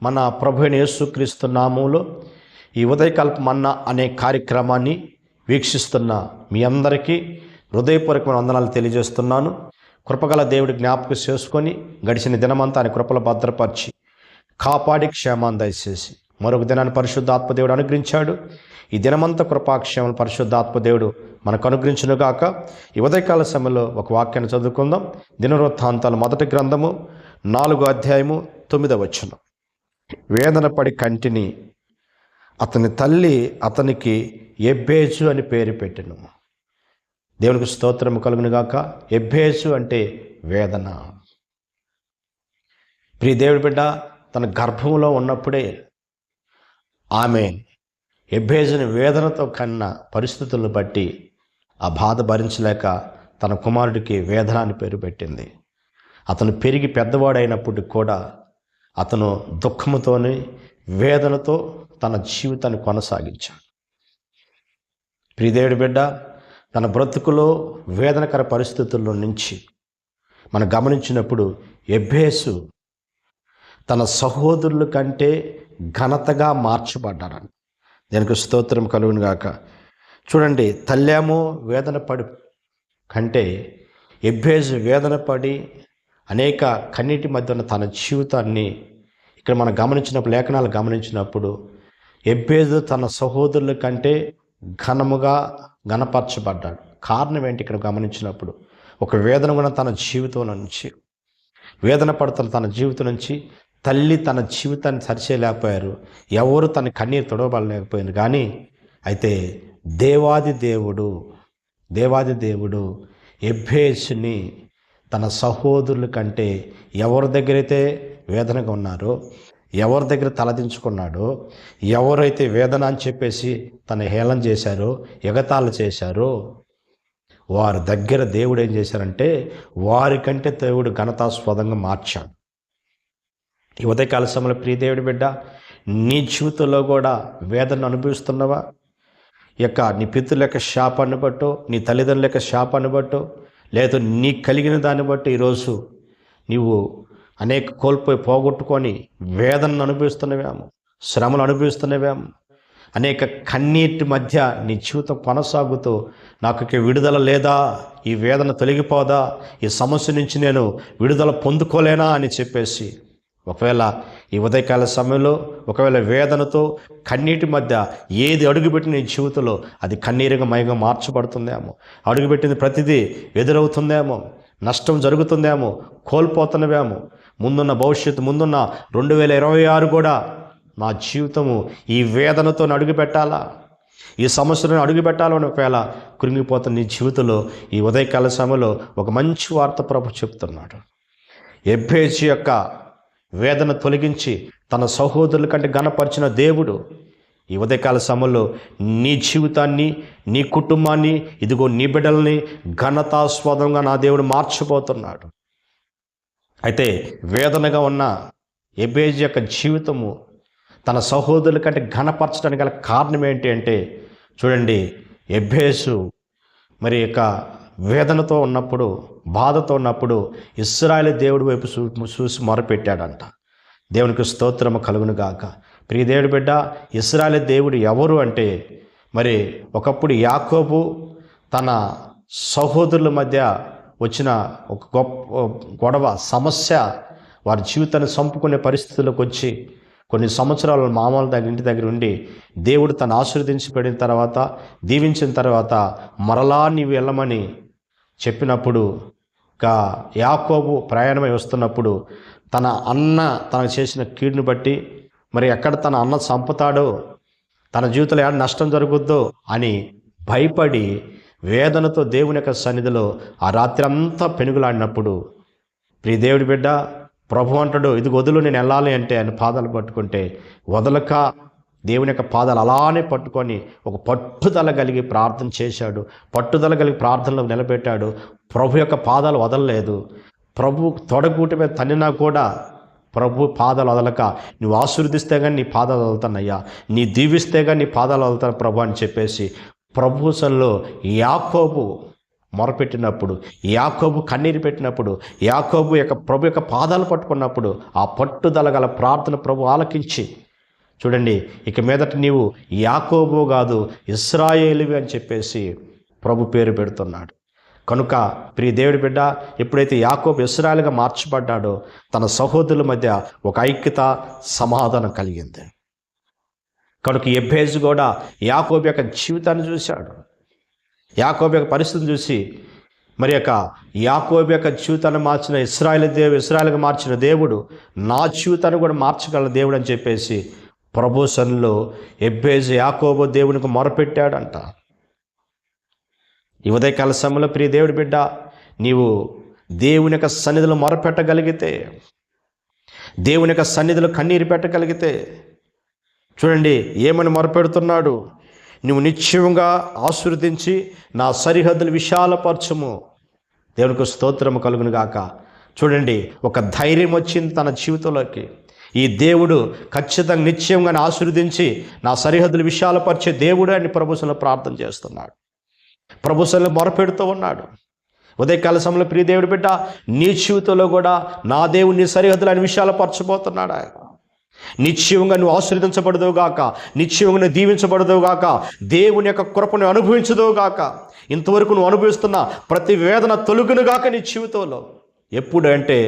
మన ప్రభు అయిన యేసుక్రీస్తు నామములో ఈ ఉదయకాలపు మన్నా అనే కార్యక్రమాన్ని వీక్షిస్తున్న మీ అందరికీ హృదయపూర్వకమైన వందనాలు తెలియజేస్తున్నాను. కృపగల దేవుడి జ్ఞాపకం చేసుకొని గడిచిన దినమంతా ఆయన కృపల భద్రపరిచి కాపాడి క్షేమాన్ని దయచేసి మరొక దినాన్ని పరిశుద్ధాత్మ దేవుడు అనుగ్రహించాడు. ఈ దినమంతా కృపాక్షేమం పరిశుద్ధాత్మ దేవుడు మనకు అనుగ్రహించునుగాక. ఈ ఉదయకాల సమయంలో ఒక వాక్యాన్ని చదువుకుందాం. దినవృత్తాంతాలు 1 గ్రంథము 4వ అధ్యాయము 9వ వచనం. వేదన పడి కంటిని అతని తల్లి అతనికి ఎబ్బేజు అని పేరు పెట్టెను. దేవునికి స్తోత్రము కలుగునుగాక. ఎబ్బేజు అంటే వేదన. ప్రియ దేవుడి బిడ్డ తన గర్భంలో ఉన్నప్పుడే ఆమె ఎబ్బేజుని వేదనతో కన్న పరిస్థితులను బట్టి ఆ బాధ భరించలేక తన కుమారుడికి వేదన అని పేరు పెట్టింది. అతను పెరిగి పెద్దవాడైనప్పటికి కూడా అతను దుఃఖముతోని వేదనతో తన జీవితాన్ని కొనసాగించాడు. ప్రియదేవుడి బిడ్డ తన బ్రతుకులో వేదనకర పరిస్థితుల్లో నుంచి మనం గమనించినప్పుడు ఎబ్బేసు తన సహోదరుల కంటే ఘనతగా మార్చబడ్డాడని. దానికి స్తోత్రం కలుగును గాక. చూడండి, తల్లేమో వేదన పడి కంటే ఎబ్బేజు వేదన పడి అనేక కన్నీటి మధ్యన తన జీవితాన్ని ఇక్కడ మనం గమనించినప్పుడు, లేఖనాలు గమనించినప్పుడు ఎబ్బేజు తన సహోదరుల కంటే ఘనపరచబడ్డాడు. కారణం ఏంటి? ఇక్కడ గమనించినప్పుడు ఒక వేదన కూడా తన జీవితం నుంచి, వేదన పడుతున్న తన జీవితం నుంచి తల్లి తన జీవితాన్ని సరిచేయలేకపోయారు. ఎవరు తన కన్నీరు తొడవబడలేకపోయింది. కానీ అయితే దేవాది దేవుడు ఎబ్బేసుని తన సహోదరుల కంటే ఎవరి దగ్గరైతే వేదనగా ఉన్నారో, ఎవరి దగ్గర తలదించుకున్నాడో, ఎవరైతే వేదన అని చెప్పేసి తన హేళన చేశారో, ఎగతాళి చేశారో, వారి దగ్గర దేవుడు ఏం చేశారంటే వారికంటే దేవుడు ఘనతాస్పదంగా మార్చాడు. ఈ ఉదయకాల సమయంలో ప్రియ దేవుడి బిడ్డ, నీ జీవితంలో కూడా వేదన అనుభవిస్తున్నావా? నీ పితృల యొక్క శాపాన్ని బట్టో, నీ తల్లిదండ్రుల యొక్క శాపాన్ని బట్టో, లేదా నీ కలిగిన దాన్ని బట్టి ఈరోజు నీవు అనేక పోగొట్టుకొని వేదనను అనుభవిస్తున్నవేమో, శ్రమలు అనుభవిస్తున్నవేమో, అనేక కన్నీటి మధ్య నీ జీవితం కొనసాగుతూ నాకు విడుదల లేదా, ఈ వేదన తొలగిపోదా, ఈ సమస్య నుంచి నేను విడుదల పొందుకోలేనా అని చెప్పేసి ఒకవేళ ఈ ఉదయకాల సమయంలో ఒకవేళ వేదనతో కన్నీటి మధ్య ఏది అడుగుపెట్టిన నీ జీవితంలో అది కన్నీరుగా మయంగా మార్చబడుతుందేమో, అడుగుపెట్టింది ప్రతిదీ ఎదురవుతుందేమో, నష్టం జరుగుతుందేమో, కోల్పోతున్నవేమో, ముందున్న భవిష్యత్తు, ముందున్న 2026 కూడా నా జీవితము ఈ వేదనతో అడుగుపెట్టాలా, ఈ సమస్యలను అడుగుపెట్టాలని ఒకవేళ కృంగిపోతున్న నీ జీవితంలో ఈ ఉదయకాల సమయంలో ఒక మంచి వార్త ప్రభు చెప్తున్నాడు. ఎబ్బేజు యొక్క వేదన తొలగించి తన సహోదరుల కంటే ఘనపరిచిన దేవుడు ఈ ఉదయకాల సమయంలో నీ జీవితాన్ని, నీ కుటుంబాన్ని, ఇదిగో నీ బిడ్డల్ని ఘనతాస్పదంగా నా దేవుడు మార్చబోతున్నాడు. అయితే వేదనగా ఉన్న ఎబ్బేజు యొక్క జీవితము తన సహోదరుల కంటే ఘనపరచడానికి గల కారణం ఏంటి అంటే, చూడండి, ఎబ్బేసు మరి యొక్క వేదనతో ఉన్నప్పుడు, బాధతో ఉన్నప్పుడు ఇశ్రాయేలు దేవుడి వైపు చూసి మొరపెట్టాడంట. దేవునికి స్తోత్రము కలుగును గాక. ప్రియ దేవుడి బిడ్డ, ఇశ్రాయేలు దేవుడు ఎవరు అంటే, మరి ఒకప్పుడు యాకోబు తన సహోదరుల మధ్య వచ్చిన ఒక గొడవ సమస్య వారి జీవితాన్ని చంపుకునే పరిస్థితుల్లోకి వచ్చి కొన్ని సంవత్సరాలు మామూలు ఇంటి దగ్గర ఉండి దేవుడు తను ఆశీర్వదించి పెట్టిన తర్వాత, దీవించిన తర్వాత మరలా నీవు వెళ్ళమని చెప్పినప్పుడు యాకోబు ప్రయాణమై వస్తున్నప్పుడు తన అన్న తనకు చేసిన కీడుని బట్టి, మరి ఎక్కడ తన అన్న చంపుతాడో, తన జీవితంలో ఏమైనా నష్టం జరుగుద్దో అని భయపడి వేదనతో దేవుని యొక్క సన్నిధిలో ఆ రాత్రి అంతా పెనుగులాడినప్పుడు, ప్రియ దేవుడి బిడ్డ, ప్రభు అంటాడు, ఇది వదులు, నేను వెళ్ళాలి అంటే ఆయన పాదాలు పట్టుకుంటే వదలక దేవుని యొక్క పాదాలు అలానే పట్టుకొని ఒక పట్టుదల కలిగి ప్రార్థన చేశాడు. పట్టుదల కలిగి ప్రార్థనలో నిలబెట్టాడు. ప్రభు యొక్క పాదాలు వదలలేదు. ప్రభు తొడగూటి మీద తన్నినా కూడా ప్రభు పాదాలు వదలక, నువ్వు ఆశీర్వదిస్తే కానీ నీ పాదాలు వదులుతానయ్యా, నీ దీవిస్తే కానీ నీ పాదాలు వదులుతాను ప్రభు అని చెప్పేసి ప్రభుసంలో యాకోబు మొరపెట్టినప్పుడు, యాకోబు కన్నీరు పెట్టినప్పుడు, యాకోబు యొక్క ప్రభు యొక్క పాదాలు పట్టుకున్నప్పుడు ఆ పట్టుదల గల ప్రార్థన ప్రభు ఆలకించి, చూడండి ఇక మీదట నీవు యాకోబు కాదు ఇశ్రాయేలువి అని చెప్పేసి ప్రభు పేరు పెడుతున్నాడు. కనుక ప్రియ దేవుడి బిడ్డ, ఎప్పుడైతే యాకోబు ఇశ్రాయేలుగా మార్చబడ్డాడో తన సహోదరుల మధ్య ఒక ఐక్యత, సమాధానం కలిగింది. కనుక యెబ్బేజు కూడా యాకోబు యొక్క జీవితాన్ని చూశాడు. యాకోబు యొక్క పరిస్థితిని చూసి మరి యొక్క యాకోబు యొక్క జీవితాన్ని మార్చిన ఇశ్రాయేలుగా మార్చిన దేవుడు నా జీవితాన్ని కూడా మార్చగల దేవుడు అని చెప్పేసి ప్రభు సన్నిధిలో యెబ్బేజు యాకోబు దేవునికి మొరపెట్టాడంట. ఈ ఉదయకాల సమయంలో ప్రియ దేవుడి బిడ్డ, నీవు దేవుని యొక్క సన్నిధిలో మొరపెట్టగలిగితే, దేవుని యొక్క సన్నిధిలో కన్నీరు పెట్టగలిగితే, చూడండి ఏమని మొరపెడుతున్నాడు, నువ్వు నిశ్చయంగా ఆశీర్వదించి నా సరిహద్దులు విశాలపరచుము. దేవునికి స్తోత్రము కలుగును గాక. చూడండి ఒక ధైర్యం వచ్చింది తన జీవితంలోకి. ఈ దేవుడు ఖచ్చితంగా నిశ్చయంగా ఆశీర్వదించి నా సరిహద్దులు విశాలపరిచే దేవుడు అని ప్రభువులో ప్రార్థన చేస్తున్నాడు. ప్రభువులో మొరపెడుతూ ఉన్నాడు. ఉదయకాల సమయంలో ప్రియ దేవుడి బిడ్డ, నీ జీవితంలో కూడా నా దేవుడు నీ సరిహద్దులను విశాలపరచబోతున్నాడు. ఆయన నిశ్చయంగా నువ్వు ఆశీర్వదించబడదువుగాక, నిశ్చయంగా నువ్వు దీవించబడదువుగాక, దేవుని యొక్క కృపను అనుభవించదువుగాక. ఇంతవరకు నువ్వు అనుభవిస్తున్న ప్రతి వేదన తొలగునుగాక నీ జీవితంలో. ఎప్పుడు అంటే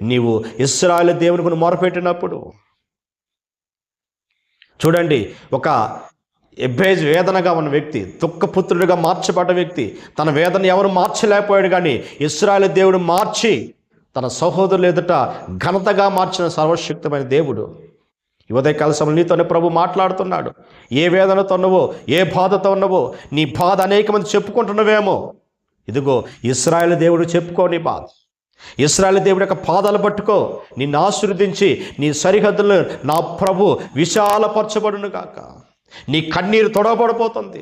నీవు ఇశ్రాయేలు దేవునికి నువ్వు మొరపెట్టినప్పుడు. చూడండి ఒక యెబ్బేజు వేదనగా ఉన్న వ్యక్తి, దుఃఖపుత్రుడిగా మార్చబడ్డ వ్యక్తి, తన వేదన ఎవరు మార్చలేకపోయాడు, కానీ ఇశ్రాయేలు దేవుడు మార్చి తన సహోదరులు ఎదుట ఘనతగా మార్చిన సర్వశక్తమైన దేవుడు. ఈ ఉదయకాల సమయంలో నీతోనే ప్రభు మాట్లాడుతున్నాడు. ఏ వేదనతో ఉన్నవో, ఏ బాధతో ఉన్నవో, నీ బాధ అనేక మంది చెప్పుకుంటున్నవేమో, ఇదిగో ఇశ్రాయేలు దేవుడు చెప్పుకో నీ బాధ. ఇశ్రాయేలు దేవుడి యొక్క పాదాలు పట్టుకో. నిన్ను ఆశీర్వదించి నీ సరిహద్దులను నా ప్రభు విశాలపరచబడును గాక. నీ కన్నీరు తొడవబడిపోతుంది.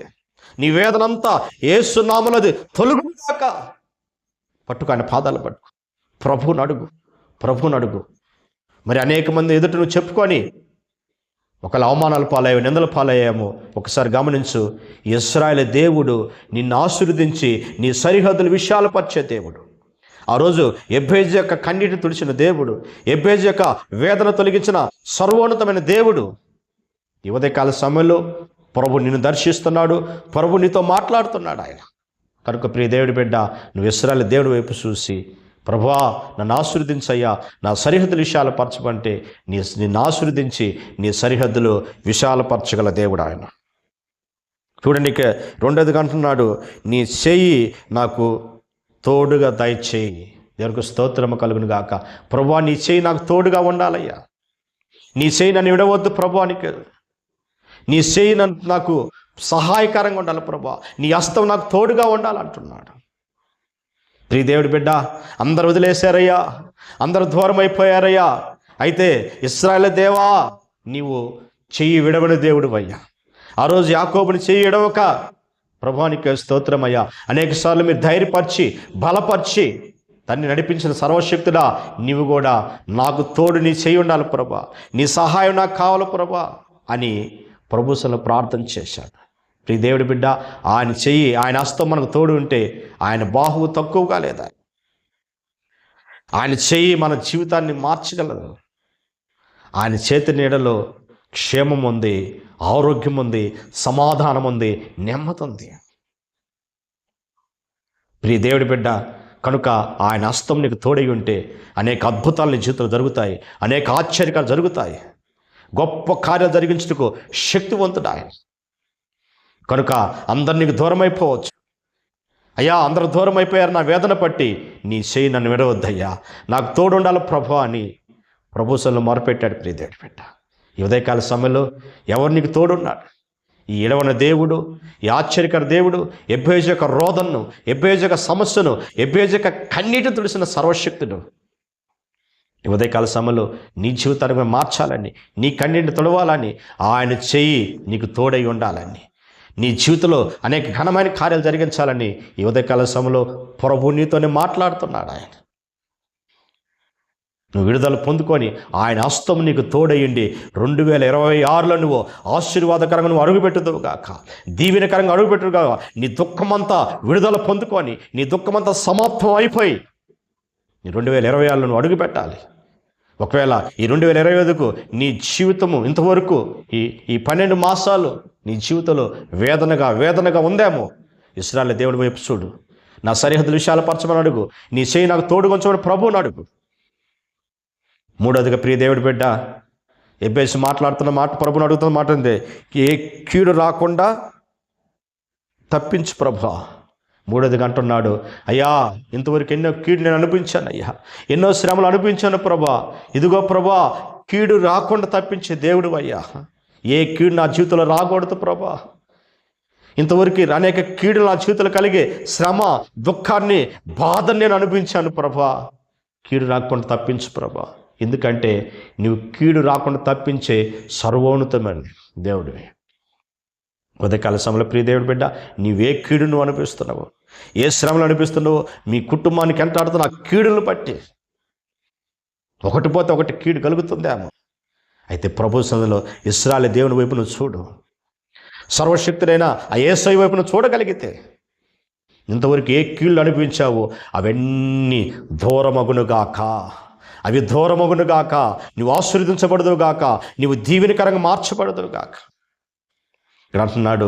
నీ వేదనంతా యేసు నామములో తొలగును గాక. పట్టుకో, ఆయన పాదాలు పట్టుకో. ప్రభువుని అడుగు. మరి అనేక మంది ఎదుట నువ్వు చెప్పుకొని ఒకవేళ అవమానాల పాలయ్యావు, నిందల పాలయ్యాము, ఒకసారి గమనించు. ఇశ్రాయేలు దేవుడు నిన్ను ఆశీర్వదించి నీ సరిహద్దులు విశాలపరిచే దేవుడు. ఆ రోజు యెబ్బేజు యొక్క కన్నీటిని తుడిచిన దేవుడు, యెబ్బేజు యొక్క వేదన తొలగించిన సర్వోన్నతమైన దేవుడు. ఈ ఉదయకాల సమయంలో ప్రభు నిన్ను దర్శిస్తున్నాడు, ప్రభు నీతో మాట్లాడుతున్నాడు ఆయన. కనుక ప్రియ దేవుడి బిడ్డ, నువ్వు ఇశ్రాయేలు దేవుడి వైపు చూసి, ప్రభువా నన్ను ఆశీర్వదించయ్యా, నా సరిహద్దులు విశాలపరచమంటే నిన్ను ఆశీర్వదించి నీ సరిహద్దులు విశాలపరచగల దేవుడు ఆయన. చూడండి ఇక రెండోదిగా అంటున్నాడు, నీ చెయ్యి నాకు తోడుగా దయచేయి. దేవునికి స్తోత్రము కలుగును గాక. ప్రభువా నీ చెయ్యి నాకు తోడుగా ఉండాలయ్యా. నీ చెయ్యి నన్ను విడవద్దు ప్రభువానికి. నీ చెయ్యి నాకు సహాయకరంగా ఉండాలి ప్రభువా. నీ హస్తం నాకు తోడుగా ఉండాలంటున్నాడు. ప్రియ దేవుడి బిడ్డ, అందరు వదిలేశారయ్యా, అందరూ దూరం అయిపోయారయ్యా. అయితే ఇశ్రాయేలు దేవా, నీవు చెయ్యి విడవని దేవుడు అయ్యా. ఆ రోజు యాకోబుని చెయ్యి విడవక ప్రభువానికి స్తోత్రమయ్యా. అనేక సార్లు మీరు ధైర్యపరిచి బలపరిచి దాన్ని నడిపించిన సర్వశక్తుడా, నీవు కూడా నాకు తోడు నీ చెయ్యి ఉండాలి ప్రభా, నీ సహాయం నాకు కావాలి ప్రభా అని ప్రభువులో ప్రార్థన చేశాడు. ప్రియ దేవుడి బిడ్డ, ఆయన చెయ్యి, ఆయన హస్తం మనకు తోడు ఉంటే ఆయన బాహువు తక్కువగా లేదా. ఆయన చెయ్యి మన జీవితాన్ని మార్చగలదు. ఆయన చేతి నీడలో క్షేమం ఉంది, ఆరోగ్యం ఉంది, సమాధానం ఉంది, నెమ్మది ఉంది. ప్రియ దేవుడి బిడ్డ, కనుక ఆయన హస్తం నీకు తోడై ఉంటే అనేక అద్భుతాలు నీ జీవితంలో జరుగుతాయి, అనేక ఆశ్చర్యాలు జరుగుతాయి, గొప్ప కార్యాలు జరిగించుటకు శక్తివంతుడు ఆయన. కనుక అందరు నీకు దూరం అయిపోవచ్చు అయ్యా, అందరూ దూరం అయిపోయారు నా వేదన పట్టి, నీ చెయ్యి నన్ను విడవద్దయ్యా, నాకు తోడు ఉండాలి ప్రభు అని ప్రభువులో మొరపెట్టాడు. ప్రియ దేవుడి బిడ్డ, ఈ ఉదయకాల సమయంలో ఎవరు నీకు తోడున్నాడు? ఈ ఎడవన దేవుడు, ఈ ఆశ్చర్యకర దేవుడు, యెబ్బేజు యొక్క రోదనను, యెబ్బేజు యొక్క సమస్యను, యెబ్బేజు యొక్క కన్నీటిని తుడిసిన సర్వశక్తుడు ఈ ఉదయకాల సమయంలో నీ జీవితాన్ని మార్చాలని, నీ కన్నీటిని తొడవాలని, ఆయన చెయ్యి నీకు తోడై ఉండాలని, నీ జీవితంలో అనేక ఘనమైన కార్యాలు జరిగించాలని ఈ ఉదయకాల సమయంలో ప్రభు నీతోనే మాట్లాడుతున్నాడు ఆయన. నువ్వు విడుదల పొందుకొని ఆయన హస్తం నీకు తోడయ్యండి 2026లో నువ్వు ఆశీర్వాదకరంగా నువ్వు అడుగుపెట్టుదువు గాక, దీవెనకరంగా అడుగుపెట్టుదు గాక. నీ దుఃఖమంతా విడుదల పొందుకొని నీ దుఃఖమంతా సమాప్తం అయిపోయి నీ 2026లో నువ్వు అడుగుపెట్టాలి. ఒకవేళ ఈ 2025కు నీ జీవితము ఇంతవరకు ఈ 12 మాసాలు నీ జీవితంలో వేదనగా ఉందేమో, ఇశ్రాయేలు దేవుడి వైపు చూడు. నా సరిహద్దులు విశాలపరచమని అడుగు. నీ చేయి నాకు తోడు కొంచెమని ప్రభువుని అడుగు. మూడోదిగా ప్రియ దేవుడి బిడ్డ, ఎబ్బేసి మాట్లాడుతున్న మాట, ప్రభుని అడుగుతున్న మాట ఉంది, ఏ కీడు రాకుండా తప్పించు ప్రభా. మూడోదిగా అంటున్నాడు, అయ్యా ఇంతవరకు ఎన్నో కీడు నేను అనిపించాను, అయ్యా ఎన్నో శ్రమలు అనిపించాను ప్రభా. ఇదిగో ప్రభా, కీడు రాకుండా తప్పించే దేవుడు అయ్యా. ఏ కీడు నా జీవితంలో రాకూడదు ప్రభా. ఇంతవరకు అనేక కీడు నా జీవితంలో కలిగే శ్రమ, దుఃఖాన్ని, బాధని నేను అనిపించాను ప్రభా. కీడు రాకుండా తప్పించు ప్రభా. ఎందుకంటే నువ్వు కీడు రాకుండా తప్పించే సర్వోన్నతమైన దేవుడివి. ఉదయకాల సమయంలో ప్రియ దేవుడి బిడ్డ, నీవే కీడు నువ్వు అనిపిస్తున్నావు, ఏ శ్రమలు అనిపిస్తున్నావో, మీ కుటుంబానికి ఎంటాడుతున్న ఆ కీడును బట్టి ఒకటి పోతే ఒకటి కీడు కలుగుతుందేమో. అయితే ప్రభు సన్నిధిలో ఇశ్రాయేలు దేవుని వైపు నువ్వు చూడు. సర్వశక్తుడైన ఆ యేసయ్య వైపు నువ్వు చూడగలిగితే ఇంతవరకు ఏ కీళ్ళు అనిపించావో అవన్నీ దూరమగునుగాక, అవి దూరమగునుగాక. నువ్వు ఆశీర్వదించబడదువు గాక, నువ్వు దీవెనకరంగా మార్చబడదువు గాక. ఇక్కడ అంటున్నాడు,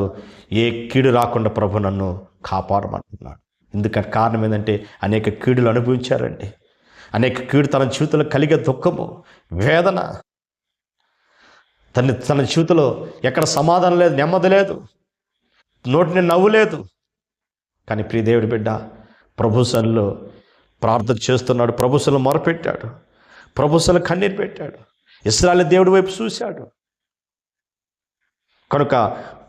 ఏ కీడు రాకుండా ప్రభు నన్ను కాపాడమంటున్నాడు. ఎందుకంటే కారణం ఏంటంటే అనేక కీడులు అనుభవించారండి. అనేక కీడు తన జీవితంలో కలిగే దుఃఖము, వేదన, తన జీవితంలో ఎక్కడ సమాధానం లేదు, నెమ్మది లేదు, నోటిని నవ్వు లేదు. కానీ ప్రియ దేవుడి బిడ్డ ప్రభు సన్నిధిలో ప్రార్థన చేస్తున్నాడు, ప్రభు సన్నిధిలో మొరపెట్టాడు, ప్రభు సన్నిధిలో కన్నీరు పెట్టాడు, ఇశ్రాయేలు దేవుడి వైపు చూశాడు. కనుక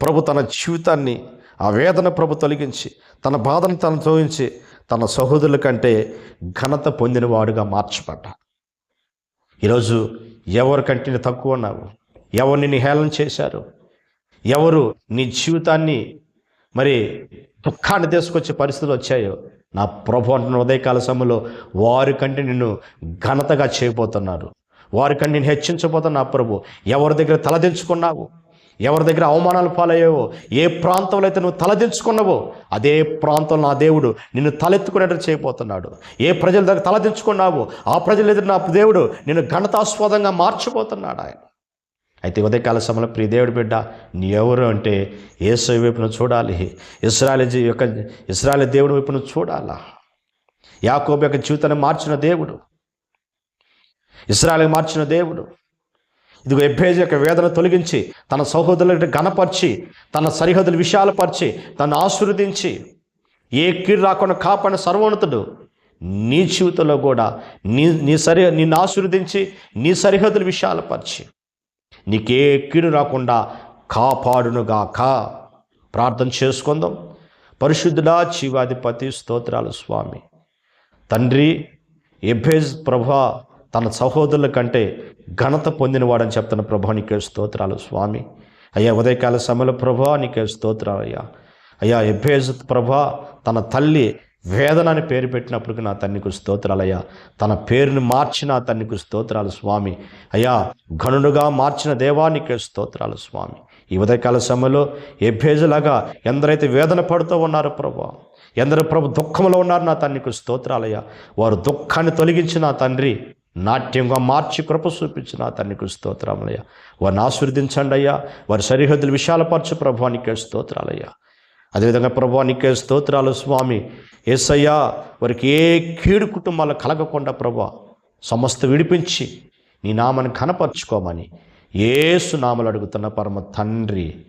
ప్రభు తన జీవితాన్ని, ఆ వేదన ప్రభు తొలగించి, తన బాధను తను తొలగించి, తన సహోదరుల కంటే ఘనత పొందినవాడుగా మార్చబడ్డాడు. ఈరోజు ఎవరికంటే నీ తక్కువ ఉన్నావు, ఎవరు నిన్ను హేళన చేశారు, ఎవరు నీ జీవితాన్ని మరి దుఃఖాన్ని తీసుకొచ్చే పరిస్థితులు వచ్చాయో, నా ప్రభు అంటున్న ఉదయకాల సమయంలో వారికంటే నిన్ను ఘనతగా చేయబోతున్నారు, వారికంటే నేను హెచ్చించబోతున్నా. నా ప్రభు ఎవరి దగ్గర తలదించుకున్నావు, ఎవరి దగ్గర అవమానాలు పాలయ్యావో, ఏ ప్రాంతంలో అయితే నువ్వు తలదించుకున్నావో అదే ప్రాంతంలో నా దేవుడు నిన్ను తలెత్తుకునేటట్టు చేయబోతున్నాడు. ఏ ప్రజల దగ్గర తలదించుకున్నావో ఆ ప్రజల ఎదురు నా దేవుడు నిన్ను ఘనతాస్పదంగా మార్చబోతున్నాడు ఆయన. అయితే ఉదయకాల సమయంలో ప్రియ దేవుడి బిడ్డ, నీ ఎవరు అంటే యేసయ్య వైపును చూడాలి, ఇశ్రాయేలు దేవుడి వైపును చూడాలా. యాకోబు యొక్క జీవితాన్ని మార్చిన దేవుడు, ఇశ్రాయేలుని మార్చిన దేవుడు. ఇదిగో ఎబ్బేజు యొక్క వేదన తొలగించి, తన సహోదరులను ఘనపరిచి, తన సరిహద్దులు విశాలపరిచి, తను ఆశీర్వదించి, ఏ కీడు రాకుండా కాపాడిన సర్వోన్నతుడు నీ జీవితంలో కూడా నిన్ను ఆశీర్వదించి, నీ సరిహద్దులు విశాలపరిచి, నీకే కీడు రాకుండా కాపాడునుగాక. ప్రార్థన చేసుకుందాం. పరిశుద్ధుడా, జీవాధిపతి, స్తోత్రాలు స్వామి. తండ్రి, ఎబ్బేజ్ ప్రభా తన సహోదరుల కంటే ఘనత పొందినవాడని చెప్తున్న ప్రభా నీకే స్తోత్రాలు స్వామి. అయ్యా ఉదయకాల సమయంలో ప్రభా నీకే స్తోత్రాలు అయ్యా. అయ్యా ఎబ్బేజ్ ప్రభా తన తల్లి వేదన అని పేరు పెట్టినప్పటికీ నా తన్నికి స్తోత్రాలయ్యా. తన పేరుని మార్చిన తన్నికి స్తోత్రాలు స్వామి. అయ్యా ఘనుడుగా మార్చిన దేవానికి స్తోత్రాలు స్వామి. ఈ ఉదయకాల సమయంలో ఎబ్బేజులాగా ఎందరైతే వేదన పడుతూ ఉన్నారో ప్రభా, ఎందరో ప్రభు దుఃఖంలో ఉన్నారు నా తన్నికి స్తోత్రాలయ్యా. వారు దుఃఖాన్ని తొలగించిన తండ్రి నాట్యంగా మార్చి కృప చూపించిన తన్నికి స్తోత్రాలయ్యా. వారిని ఆశీర్వదించండి అయ్యా. వారి సరిహద్దులు విశాలపరచు ప్రభా నీకే స్తోత్రాలయ్యా. అదేవిధంగా ప్రభా నీకే స్తోత్రాలు స్వామి. యేసయ్యా వారికి ఏ కీడు కుటుంబాలు కలగకుండా ప్రభా సమస్త విడిపించి నీ నామాన్ని ఘనపరచుకోమని యేసు నామములో అడుగుతున్న పరమ తండ్రి.